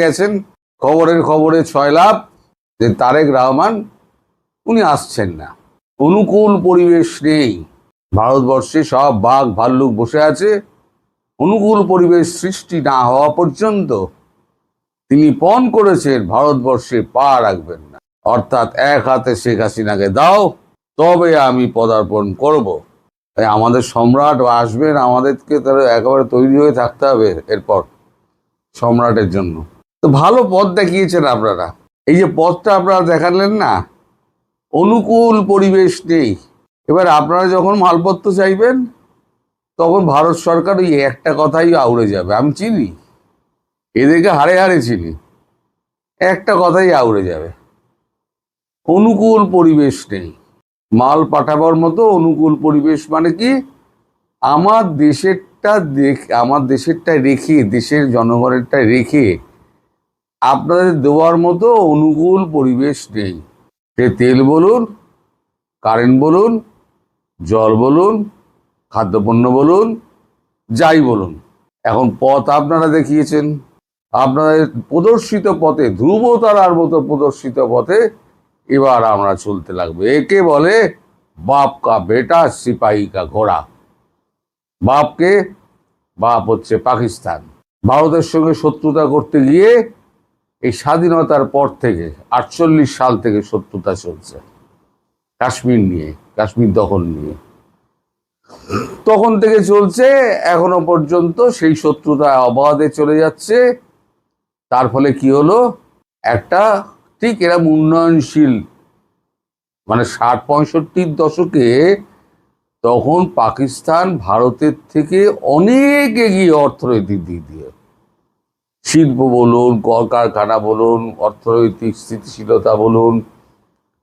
গেছেন খবরে 6 লাভ যে তারেক রহমান উনি আসছেন না। অনুকূল পরিবেশ নেই ভারতবর্ষে, সব বাঘ ভাল্লুক বসে আছে। অনুকূল পরিবেশ সৃষ্টি না হওয়া পর্যন্ত তিনি পণ করেছেন ভারতবর্ষে পা রাখবেন না, অর্থাৎ এক হাতে শেখ হাসিনাকে দাও তবে আমি পদার্পণ করব। আমাদের সম্রাট আসবেন, আমাদেরকে তারা একেবারে তৈরি হয়ে থাকতে হবে এরপর সম্রাটের জন্য। তো ভালো পথ দেখিয়েছেন আপনারা, এই যে পথটা আপনারা দেখালেন না, অনুকূল পরিবেশ নেই। এবার আপনারা যখন মালপত্র চাইবেন তখন ভারত সরকার ওই একটা কথাই আউড়ে যাবে। আমি চিনি এদেরকে, হাড়ে হাড়ে চিনি, একটা কথাই আউড়ে যাবে, অনুকূল পরিবেশ নেই। মাল পাঠাবার মতো অনুকূল পরিবেশ মানে কি, আমার দেশেরটা রেখে, দেশের জনগণেরটা রেখে আপনাদের দেওয়ার মতো অনুকূল পরিবেশ নেই। সে তেল বলুন, কারেন্ট বলুন, জল বলুন, খাদ্যপণ্য বলুন, যাই বলুন। এখন পথ আপনারা দেখিয়েছেন, আপনাদের প্রদর্শিত পথে, ধ্রুবতারার মতো প্রদর্শিত পথে এবার আমরা চলতে লাগবে। একে বলে বাপ কা বেটা সিপাহী কা ঘোড়া। বাপ হচ্ছে পাকিস্তান। ভারতের সঙ্গে শত্রুতা করতে গিয়ে এই স্বাধীনতার পর থেকে 48 সাল থেকে শত্রুতা চলছে কাশ্মীর নিয়ে, কাশ্মীর দখল নিয়ে, তখন থেকে চলছে এখনো পর্যন্ত। সেই শত্রুতা অবাধে চলে যাচ্ছে। তার ফলে কি হলো, একটা ঠিক এরকম উন্নয়নশীল, মানে 60-65 দশকে তখন পাকিস্তান ভারতের থেকে অনেক এগিয়ে অর্থনৈতিক দিক দিয়ে, শিল্প বলুন, কলকারখানা বলুন, অর্থনৈতিক স্থিতিশীলতা বলুন,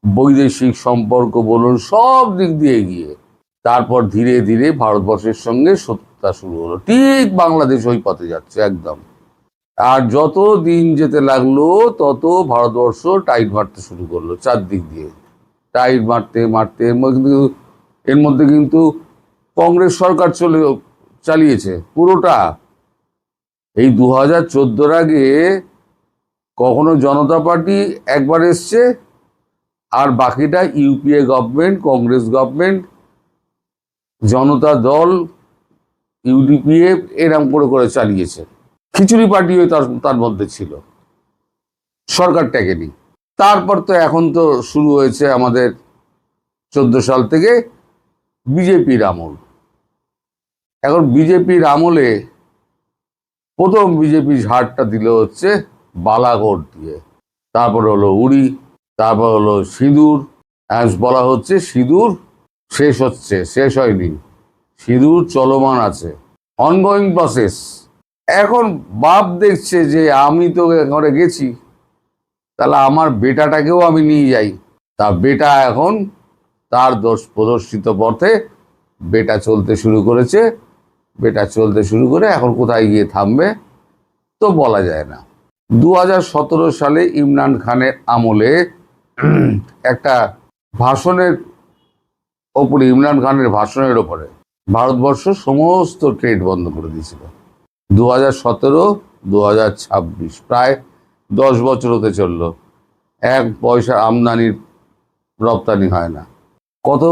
বৈদেশিক সম্পর্ক বলুন, সব দিক দিয়ে এগিয়ে। তারপর ধীরে ধীরে ভারতবর্ষের সঙ্গে শত্রুতা শুরু হলো। ঠিক বাংলাদেশ ওই পথে যাচ্ছে একদম। আর যত দিন যেতে লাগলো তত ভারতবর্ষ টাইট মারতে শুরু করলো চারদিক দিয়ে, টাইট মারতে মারতে এর মধ্যে কিন্তু কংগ্রেস সরকার চালিয়েছে পুরোটা। এই 2014 আগে কখনো জনতা পার্টি একবার এসছে, আর বাকিটা ইউপিএ গভর্নমেন্ট, কংগ্রেস গভর্নমেন্ট, জনতা দল, ইউডিপিএ এরম করে চালিয়েছে। খিচুড়ি পার্টিও তার মধ্যে ছিল, সরকার টেকেনি। তারপর তো এখন তো শুরু হয়েছে আমাদের 14 সাল থেকে বিজেপির আমল। এখন বিজেপির আমলে প্রথম বিজেপি ঝাড়টা দিল হচ্ছে বালাঘোট দিয়ে, তারপর হলো উড়ি, তারপর হলো সিঁদুর। বলা হচ্ছে সিঁদুর শেষ হয়নি, সিঁদুর চলমান আছে, অনগোয়িং প্রসেস। এখন বাপ দেখছে যে আমি তো এখানে গেছি, তাহলে আমার বেটাটাকেও আমি নিয়ে যাই। তা বেটা এখন তার প্রদর্শিত পথে বেটা চলতে শুরু করেছে। বেটা চলতে শুরু করে এখন কোথায় গিয়ে থামবে তো বলা যায় না। 2017 সালে ইমরান খানের আমলে একটা ভাষণের ওপরে, ইমরান খানের ভাষণের ওপরে ভারতবর্ষ সমস্ত ট্রেড বন্ধ করে দিয়েছিল। 2017-2026 প্রায় 10 বছর হতে চলল, 1 পয়সা আমদানির রপ্তানি হয় না। কত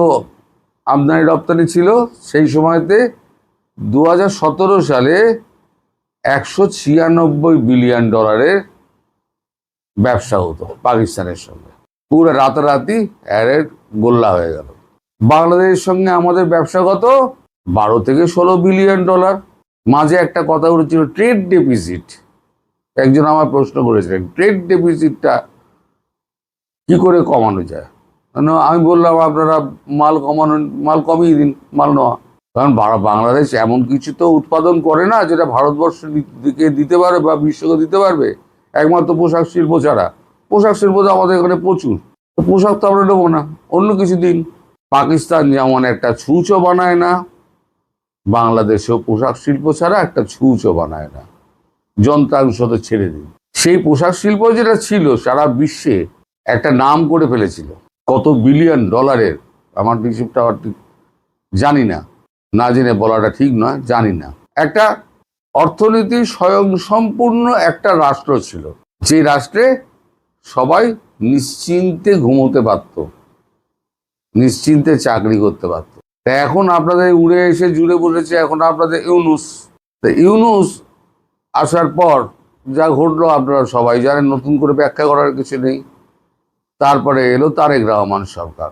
আমদানি রপ্তানি ছিল সেই সময়তে? 2017 সালে $196 বিলিয়ন ব্যবসা হতো পাকিস্তানের সঙ্গে। পুরো রাতারাতি গোল্লা হয়ে গেল। বাংলাদেশের সঙ্গে আমাদের ব্যবসা কত? $12-16 বিলিয়ন। মাঝে একটা কথা উঠেছিল ট্রেড ডেফিসিট। একজন আমার প্রশ্ন করেছিলেন ট্রেড ডেফিসিটটা কি করে কমানো যায়। আমি বললাম আপনারা মাল কমিয়ে দিন, মাল নেওয়া। কারণ বাংলাদেশ এমন কিছু তো উৎপাদন করে না যেটা ভারতবর্ষের দিকে দিতে পারবে বা বিশ্বকে দিতে পারবে, একমাত্র পোশাক শিল্প ছাড়া। পোশাক শিল্প তো আমাদের এখানে প্রচুর, তো পোশাক তো আমরা নেবো না, অন্য কিছু দিন। পাকিস্তান যেমন একটা ছুঁচো বানায় না, বাংলাদেশেও পোশাক শিল্প ছাড়া একটা ছুঁচো বানায় না, যন্ত্রাংশ তো ছেড়ে দিন। সেই পোশাক শিল্প যেটা ছিল সারা বিশ্বে একটা নাম করে ফেলেছিল, কত বিলিয়ন ডলারের, আমার হিসেবটা জানি না, না জেনে বলাটা ঠিক নয়, জানি না। একটা অর্থনীতি স্বয়ংসম্পূর্ণ একটা রাষ্ট্র ছিল, যে রাষ্ট্রে সবাই নিশ্চিন্তে ঘুমোতে পারত, নিশ্চিন্তে চাকরি করতে পারত। তা এখন আপনাদের উড়ে এসে জুড়ে বসেছে এখন আপনাদের ইউনুস। ইউনুস আসার পর যা ঘটলো আপনারা সবাই জানেন, নতুন করে ব্যাখ্যা করার কিছু নেই। তারপরে এলো তারেক রহমান সরকার।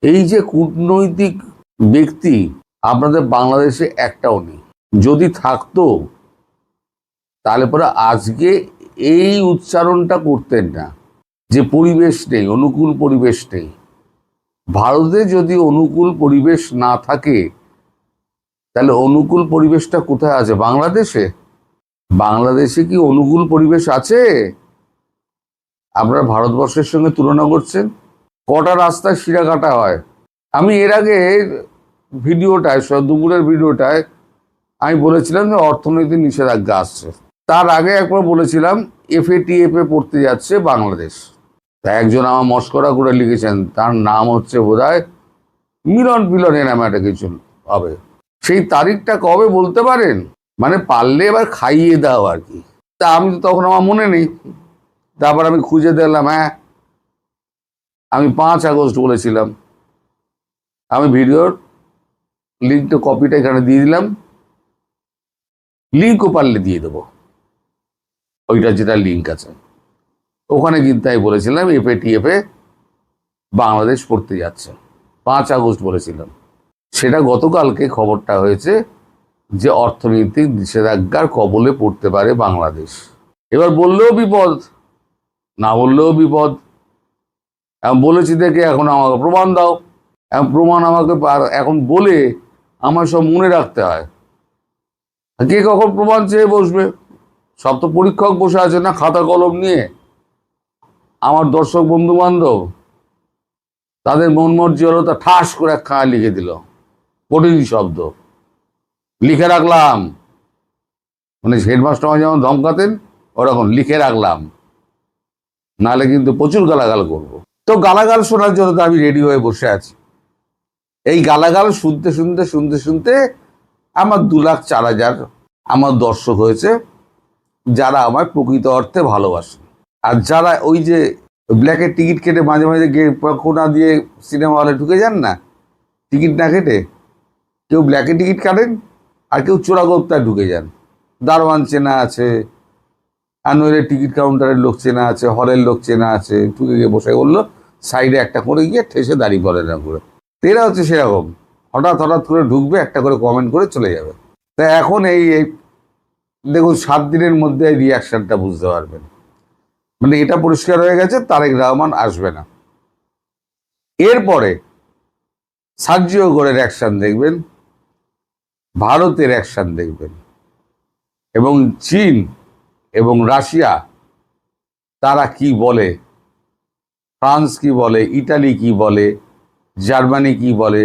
এই যে কূটনৈতিক ব্যক্তি আপনাদের বাংলাদেশে একটাও নেই। যদি থাকতো তাহলে পরে আজকে এই উচ্চারণটা করতেন না যে পরিবেশ নেই, অনুকূল পরিবেশ নেই। ভারতে যদি অনুকূল পরিবেশ না থাকে তাহলে অনুকূল পরিবেশটা কোথায় আছে? বাংলাদেশে। বাংলাদেশে কি অনুকূল পরিবেশ আছে? আপনারা ভারতবর্ষের সঙ্গে তুলনা করছেন। কটা রাস্তায় শিরা কাটা হয়। আমি এর আগে ভিডিওটায়, দুপুরের ভিডিওটায় আমি বলেছিলাম যে অর্থনৈতিক নিষেধাজ্ঞা আসছে। তার আগে একবার বলেছিলাম FATF পড়তে যাচ্ছে বাংলাদেশ। তা একজন আমার মস্করা করে লিখেছেন, তার নাম হচ্ছে বোধহয় মিলন পিলন, এ নামে একটা কিছু হবে। সেই তারিখটা কবে বলতে পারেন? মানে পারলে এবার খাইয়ে দাও আর কি। তা আমি তো তখন আমার মনে নেই। তারপর আমি খুঁজে দেখলাম, হ্যাঁ আমি 5 আগস্ট বলেছিলাম। আমি ভিডিওর লিঙ্কটা, কপিটা এখানে দিয়ে দিলাম, লিঙ্কও পারলে দিয়ে দেবো, ওইটা যেটা লিঙ্ক আছে ওখানে কিন্তু আমি বলেছিলাম FATF বাংলাদেশ পড়তে যাচ্ছে, 5 আগস্ট বলেছিলাম। সেটা গতকালকে খবরটা হয়েছে যে অর্থনৈতিক নিষেধাজ্ঞার কবলে পড়তে পারে বাংলাদেশ। এবার বললেও বিপদ, না বললেও বিপদ। এখন বলেছি দেখে এখন আমাকে প্রমাণ দাও। এখন প্রমাণ আমাকে এখন বলে আমার সব মনে রাখতে হয়। কে কখন প্রমাণ চেয়ে বসবে? সব তো পরীক্ষক বসে আছে না খাতা কলম নিয়ে। আমার দর্শক বন্ধু বান্ধব তাদের মন মর্জি হলো, তা ঠাস করে একখানা লিখে দিল, কঠিন শব্দ লিখে রাখলাম। মানে হেডমাস্টার যেমন ধমকাতেন ওরকম লিখে রাখলাম, নাহলে কিন্তু প্রচুর গালাগাল করবো। তো গালাগাল শোনার জন্য তো আমি রেডি হয়ে বসে আছি। এই গালাগাল শুনতে শুনতে শুনতে শুনতে আমার 2,04,000 আমার দর্শক হয়েছে, যারা আমার প্রকৃত অর্থে ভালোবাসে। আর যারা ওই যে ব্ল্যাকের টিকিট কেটে মাঝে মাঝে কোনা দিয়ে সিনেমা হলে ঢুকে যান না, টিকিট না কেটে, কেউ ব্ল্যাকে টিকিট কাটেন আর কেউ চোরাগোপ্তায় ঢুকে যান। দারোয়ান চেনা আছে, আর নইলে টিকিট কাউন্টারের লোক চেনা আছে, হলের লোক চেনা আছে, ঢুকে গিয়ে বসে বললো, সাইডে একটা করে গিয়ে ঠেসে দাঁড়িয়ে পড়ে না করে। এরা হচ্ছে সেরকম, হঠাৎ হঠাৎ করে ঢুকবে, একটা করে কমেন্ট করে চলে যাবে। তা এখন এই দেখুন 7 দিনের মধ্যে এই রিয়াকশনটা বুঝতে পারবেন। মানে এটা পরিষ্কার হয়ে গেছে, তারেক রহমান আসবে না। এরপরে সার্জিও গোরের অ্যাকশন দেখবেন, ভারতের অ্যাকশন দেখবেন, এবং চীন এবং রাশিয়া তারা কি বলে, ফ্রান্স কি বলে, ইটালি কি বলে, জার্মানি কি বলে।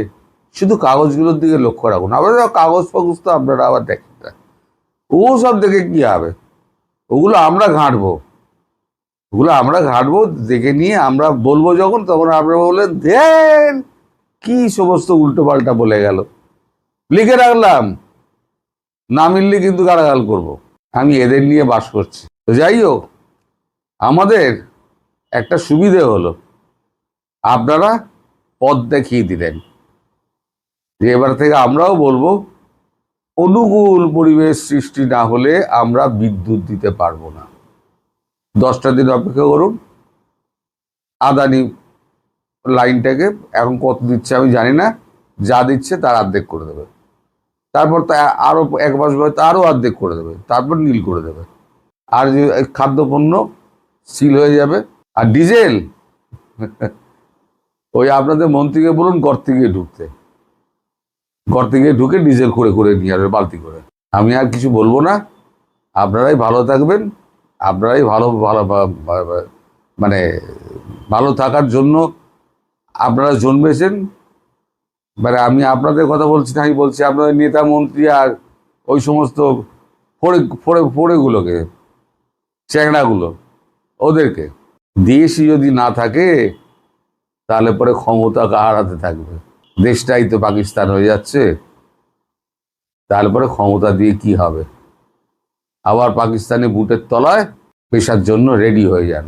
শুধু কাগজগুলোর দিকে লক্ষ্য রাখুন। আপনারা কাগজ ফাগজ তো আপনারা আবার দেখেন না, ও সব দেখে কি হবে? ওগুলো আমরা ঘাঁটবো, ওগুলো আমরা ঘাঁটবো, দেখে নিয়ে আমরা বলবো যখন, তখন আপনারা বললেন দেন কি সমস্ত উল্টো পাল্টা বলে গেল। লিখে রাখলাম, না মিললে কিন্তু গালাগাল করবো। আমি এদের নিয়ে বাস করছি। তো যাই হোক, আমাদের একটা সুবিধে হলো, আপনারা পথ দেখিয়ে দিলেন যে এবার থেকে আমরাও বলবো অনুকূল পরিবেশ সৃষ্টি না হলে আমরা বিদ্যুৎ দিতে পারবো না। 10টা দিন অপেক্ষা করুন। আদানি লাইনটাকে এখন কত দিচ্ছে আমি জানি না, যা দিচ্ছে তার অর্ধেক করে দেবে, তারপর তা আরো 1 মাস পরে তারও অর্ধেক করে দেবে, তারপর নীল করে দেবে। আর যে খাদ্যপণ্য সিল হয়ে যাবে। আর ডিজেল ওই আপনাদের মন্ত্রীকে বলুন গর্তে গিয়ে ঢুকতে, গর্তে গিয়ে ঢুকে ডিজেল করে করে নিয়ে আসবে বালতি করে। আমি আর কিছু বলবো না। আপনারাই ভালো থাকবেন, আপনারাই ভালো ভালো মানে ভালো থাকার জন্য আপনারা জন্মেছেন। মানে আমি আপনাদের কথা বলছি না, আমি বলছি আপনাদের নেতা মন্ত্রী আর ওই সমস্ত ফোড়েগুলোকে, চ্যাংড়াগুলো, ওদেরকে। দেশই যদি না থাকে তাহলে পরে ক্ষমতা কার হাতে থাকবে? দেশটাই তো পাকিস্তান হয়ে যাচ্ছে, তারপরে ক্ষমতা দিয়ে কি হবে? আবার পাকিস্তানি বুটের তলায় পেশার জন্য রেডি হয়ে যান।